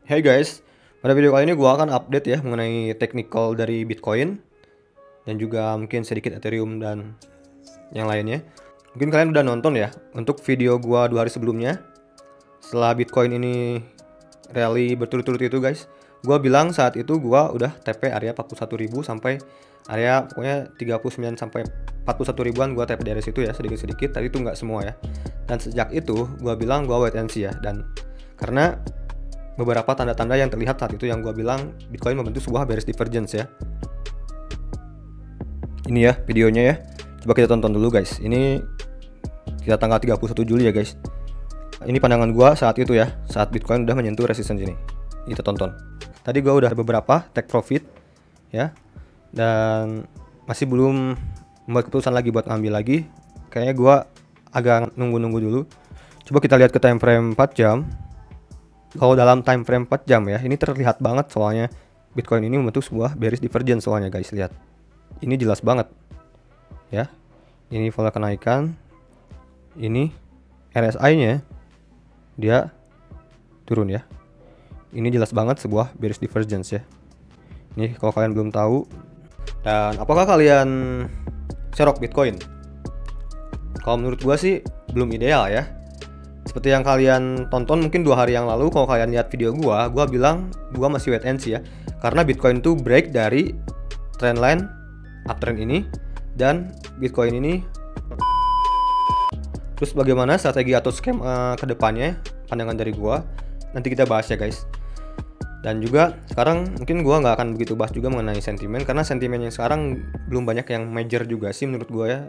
Hey guys, pada video kali ini gua akan update ya mengenai technical dari Bitcoin dan juga mungkin sedikit Ethereum dan yang lainnya. Mungkin kalian udah nonton ya untuk video gua 2 hari sebelumnya setelah Bitcoin ini rally berturut-turut itu guys. Gua bilang saat itu gua udah TP area 41.000 sampai area pokoknya 39 sampai 41 ribuan gua TP dari situ ya sedikit-sedikit. Tadi itu nggak semua ya. Dan sejak itu gua bilang gua wait and see ya, dan karena beberapa tanda-tanda yang terlihat saat itu yang gue bilang Bitcoin membentuk sebuah bearish divergence ya. Ini ya videonya ya. Coba kita tonton dulu guys. Ini kita tanggal 31 Juli ya guys. Ini pandangan gue saat itu ya, saat Bitcoin udah menyentuh resistance ini. Kita tonton. Tadi gue udah beberapa take profit ya, dan masih belum membuat keputusan lagi buat ngambil lagi. Kayaknya gue agak nunggu-nunggu dulu. Coba kita lihat ke time frame 4 jam. Kalau dalam time frame 4 jam ya, ini terlihat banget soalnya Bitcoin ini membentuk sebuah bearish divergence soalnya guys, lihat. Ini jelas banget. Ya. Ini pola kenaikan. Ini RSI-nya dia turun ya. Ini jelas banget sebuah bearish divergence ya. Ini kalau kalian belum tahu. Dan apakah kalian serok Bitcoin? Kalau menurut gua sih belum ideal ya. Seperti yang kalian tonton mungkin 2 hari yang lalu, kalau kalian lihat video gua bilang gua masih wait and see ya. Karena Bitcoin itu break dari trendline uptrend ini dan Bitcoin ini. Terus bagaimana strategi atau skema ke depannya, pandangan dari gua nanti kita bahas ya guys. Dan juga sekarang mungkin gua nggak akan begitu bahas juga mengenai sentimen, karena sentimen yang sekarang belum banyak yang major juga sih menurut gua ya.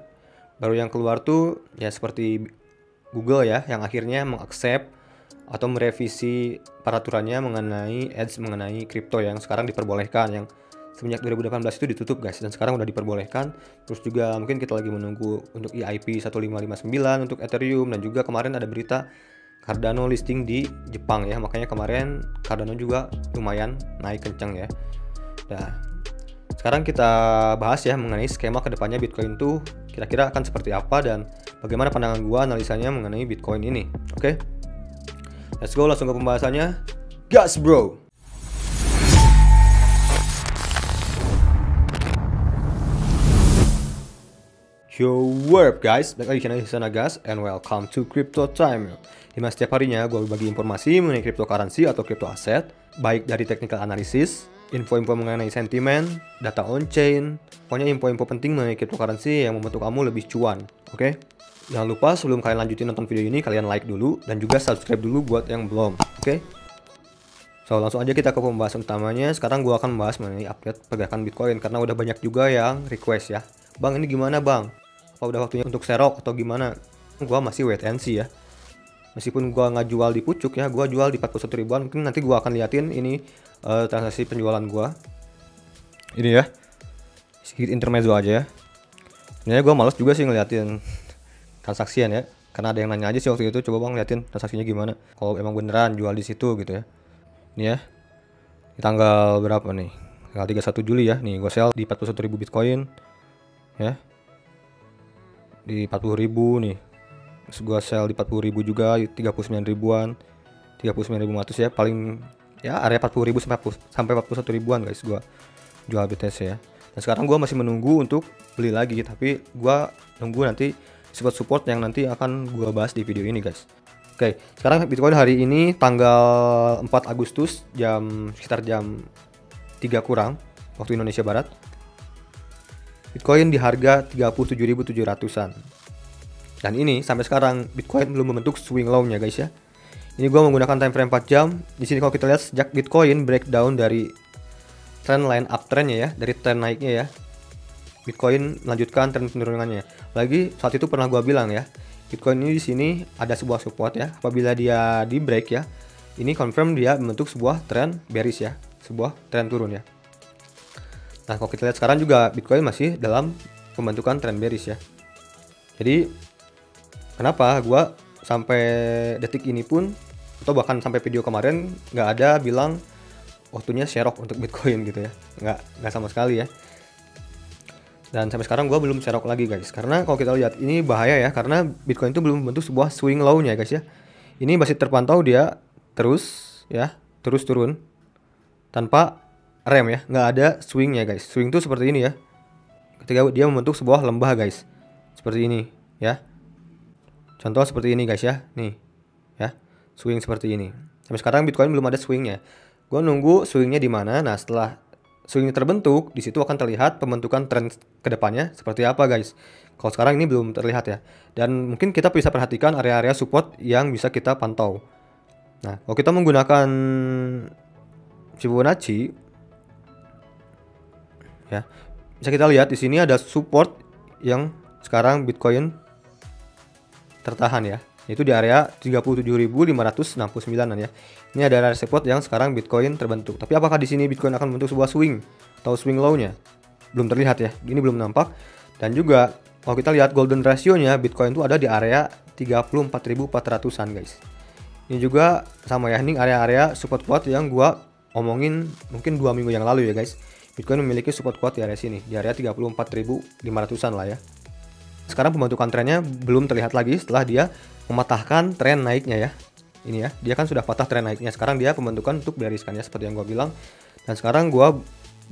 Baru yang keluar tuh ya seperti Google ya, yang akhirnya mengaccept atau merevisi peraturannya mengenai ads mengenai kripto yang sekarang diperbolehkan, yang semenjak 2018 itu ditutup guys, dan sekarang udah diperbolehkan. Terus juga mungkin kita lagi menunggu untuk EIP 1559 untuk Ethereum, dan juga kemarin ada berita Cardano listing di Jepang ya, makanya kemarin Cardano juga lumayan naik kenceng ya. Nah, sekarang kita bahas ya mengenai skema kedepannya Bitcoin tuh kira-kira akan seperti apa dan bagaimana pandangan gua analisanya mengenai Bitcoin ini. Oke? Let's go langsung ke pembahasannya. Gas bro! Yo, what up guys? Balik lagi di channel Hisana Gas and welcome to Crypto Time. Dimana setiap harinya gue berbagi informasi mengenai cryptocurrency atau crypto aset, baik dari technical analysis, info-info mengenai sentimen, data on-chain, pokoknya info-info penting mengenai cryptocurrency yang membantu kamu lebih cuan, oke? Jangan lupa sebelum kalian lanjutin nonton video ini, kalian like dulu dan juga subscribe dulu buat yang belum, oke? So, langsung aja kita ke pembahasan utamanya. Sekarang gue akan membahas mengenai update pergerakan Bitcoin, karena udah banyak juga yang request ya. Bang, ini gimana bang? Apa udah waktunya untuk serok atau gimana? Gue masih wait and see ya. Meskipun gue nggak jual di pucuk ya, gue jual di 41 ribuan. Mungkin nanti gue akan liatin ini transaksi penjualan gue. Ini ya, sedikit intermezzo aja ya. Sebenarnya gue males juga sih ngeliatin transaksian ya, karena ada yang nanya aja sih waktu itu, coba bang liatin transaksinya gimana. Kalau emang beneran jual di situ gitu ya. Ini ya, di tanggal berapa nih? Tanggal 31 Juli ya. Nih gue sell di 41.000 Bitcoin ya, di 40.000 nih. Terus gue sell di 40.000 juga, 39 ribuan, 39.500 ya, paling ya area 40.000 sampai 41 ribuan guys gue jual BTC ya. Dan sekarang gue masih menunggu untuk beli lagi, tapi gue nunggu nanti support yang nanti akan gue bahas di video ini guys. Oke, sekarang Bitcoin hari ini tanggal 4 Agustus sekitar jam 3 kurang waktu Indonesia Barat. Bitcoin di harga 37.700-an. Dan ini sampai sekarang Bitcoin belum membentuk swing low-nya guys ya. Ini gua menggunakan time frame 4 jam. Di sini kalau kita lihat sejak Bitcoin breakdown dari trend line uptrend-nya ya, dari trend naiknya ya, Bitcoin melanjutkan tren penurunannya. Lagi saat itu pernah gua bilang ya, Bitcoin ini di sini ada sebuah support ya. Apabila dia di break ya, ini confirm dia membentuk sebuah trend bearish ya, sebuah trend turun ya. Nah, kalau kita lihat sekarang juga Bitcoin masih dalam pembentukan trend bearish ya. Jadi kenapa gua sampai detik ini pun, atau bahkan sampai video kemarin, nggak ada bilang waktunya serok untuk Bitcoin gitu ya, nggak sama sekali ya. Dan sampai sekarang gue belum serok lagi guys, karena kalau kita lihat ini bahaya ya, karena Bitcoin itu belum membentuk sebuah swing low-nya guys ya. Ini masih terpantau dia terus ya, terus turun tanpa rem ya, nggak ada swingnya guys. Swing tuh seperti ini ya, ketika dia membentuk sebuah lembah guys, seperti ini ya. Contoh seperti ini guys ya, nih ya, swing seperti ini. Sampai sekarang Bitcoin belum ada swingnya. Gue nunggu swingnya di mana. Nah, setelah swingnya terbentuk, di situ akan terlihat pembentukan tren kedepannya seperti apa guys. Kalau sekarang ini belum terlihat ya. Dan mungkin kita bisa perhatikan area-area support yang bisa kita pantau. Nah, kalau kita menggunakan Fibonacci ya, bisa kita lihat di sini ada support yang sekarang Bitcoin tertahan ya, yaitu di area 37.569-an ya. Ini ada area support yang sekarang Bitcoin terbentuk. Tapi apakah di sini Bitcoin akan membentuk sebuah swing atau swing low-nya? Belum terlihat ya. Ini belum nampak. Dan juga kalau kita lihat golden ratio-nya, Bitcoin itu ada di area 34.400-an guys. Ini juga sama ya, ini area-area support kuat yang gua omongin mungkin 2 minggu yang lalu ya guys. Bitcoin memiliki support kuat di area sini, di area 34.500-an lah ya. Sekarang pembentukan trennya belum terlihat lagi setelah dia mematahkan tren naiknya ya. Ini ya, dia kan sudah patah tren naiknya. Sekarang dia pembentukan untuk bearish kan ya, seperti yang gue bilang. Dan sekarang gue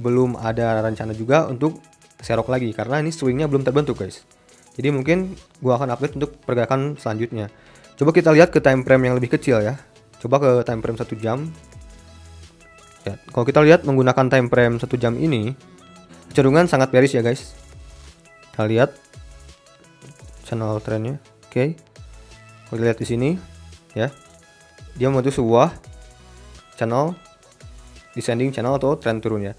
belum ada rencana juga untuk serok lagi karena ini swingnya belum terbentuk guys. Jadi mungkin gue akan update untuk pergerakan selanjutnya. Coba kita lihat ke time frame yang lebih kecil ya. Coba ke time frame 1 jam. Ya, kalau kita lihat menggunakan time frame 1 jam ini, kecenderungan sangat bearish ya guys. Kita lihat channel trennya. Oke. Kalau lihat di sini ya, dia membentuk sebuah channel descending channel atau tren turun ya.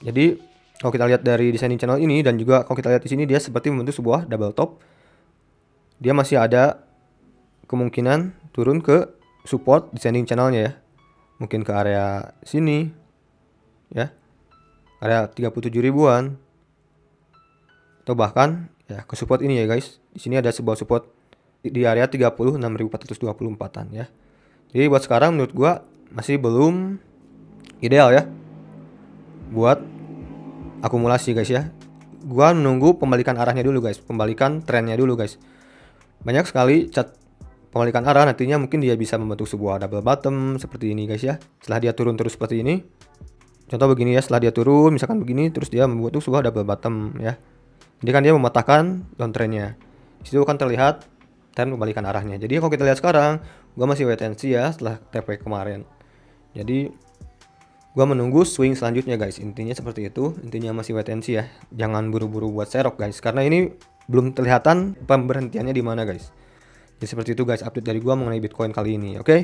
Jadi kalau kita lihat dari descending channel ini dan juga kalau kita lihat di sini dia seperti membentuk sebuah double top. Dia masih ada kemungkinan turun ke support descending channelnya ya. Mungkin ke area sini ya. Area 37 ribuan. Atau bahkan ya ke support ini ya guys. Di sini ada sebuah support di area 36.424-an ya. Jadi buat sekarang menurut gua masih belum ideal ya buat akumulasi guys ya. Gua menunggu pembalikan arahnya dulu guys, pembalikan trennya dulu guys. Banyak sekali chart pembalikan arah, nantinya mungkin dia bisa membentuk sebuah double bottom seperti ini guys ya. Setelah dia turun terus seperti ini. Contoh begini ya, setelah dia turun misalkan begini terus dia membentuk sebuah double bottom ya. Jadi kan dia mematahkan downtrendnya. Di situ akan terlihat tren pembalikan arahnya. Jadi kalau kita lihat sekarang, gua masih wait and see ya setelah TP kemarin. Jadi gua menunggu swing selanjutnya guys. Intinya seperti itu. Intinya masih wait and see ya. Jangan buru-buru buat serok guys, karena ini belum kelihatan pemberhentiannya di mana guys. Jadi seperti itu guys update dari gua mengenai Bitcoin kali ini, oke?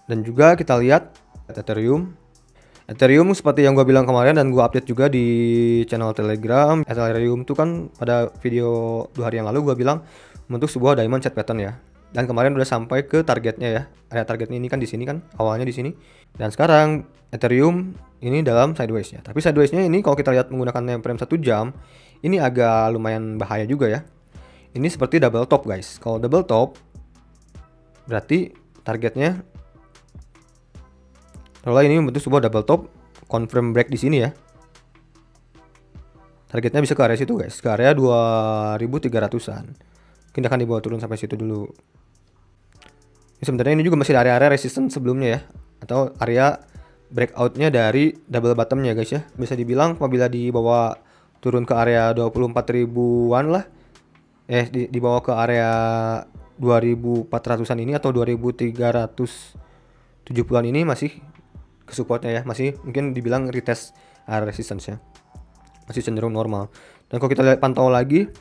Dan juga kita lihat Ethereum. Ethereum seperti yang gue bilang kemarin dan gue update juga di channel Telegram. Ethereum itu kan pada video 2 hari yang lalu gue bilang membentuk sebuah diamond chart pattern ya. Dan kemarin udah sampai ke targetnya ya. Area targetnya ini kan di sini kan, awalnya di sini. Dan sekarang Ethereum ini dalam sideways ya. Tapi sideways-nya ini kalau kita lihat menggunakan time frame 1 jam, ini agak lumayan bahaya juga ya. Ini seperti double top guys. Kalau double top berarti targetnya kalau ini membentuk sebuah double top, confirm break di sini ya. Targetnya bisa ke area situ guys, ke area 2300-an. Mungkin akan dibawa turun sampai situ dulu. Ini sebenarnya ini juga masih area-area resistance sebelumnya ya, atau area breakoutnya dari double bottomnya guys ya. Bisa dibilang apabila dibawa turun ke area 24 ribuan lah, dibawa ke area 2400-an ini atau 2370-an ini masih ke supportnya ya, masih mungkin dibilang retest area resistance ya, masih cenderung normal. Dan kalau kita lihat pantau lagi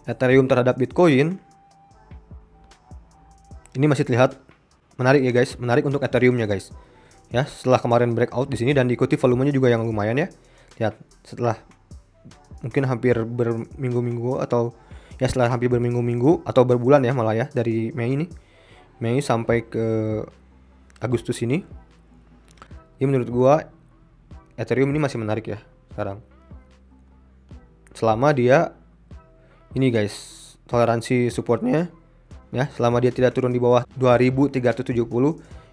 Ethereum terhadap Bitcoin, ini masih terlihat menarik ya guys, menarik untuk Ethereumnya guys ya. Setelah kemarin breakout di sini dan diikuti volumenya juga yang lumayan ya. Lihat setelah mungkin hampir berminggu-minggu atau ya setelah hampir berminggu-minggu atau berbulan ya malah ya, dari Mei sampai ke Agustus ini. Ini menurut gua Ethereum ini masih menarik ya sekarang. Selama dia ini guys, toleransi supportnya ya, selama dia tidak turun di bawah 2370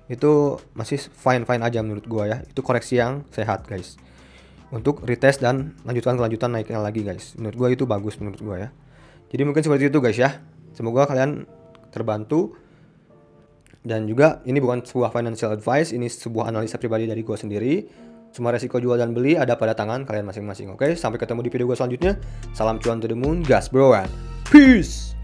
itu masih fine aja menurut gua ya. Itu koreksi yang sehat guys. Untuk retest dan kelanjutan naiknya lagi guys. Menurut gua itu bagus menurut gua ya. Jadi mungkin seperti itu guys ya. Semoga kalian terbantu Dan juga ini bukan sebuah financial advice, ini sebuah analisa pribadi dari gue sendiri. Semua resiko jual dan beli ada pada tangan kalian masing-masing. Oke, sampai ketemu di video gue selanjutnya. Salam cuan to the moon, gas bro, and peace.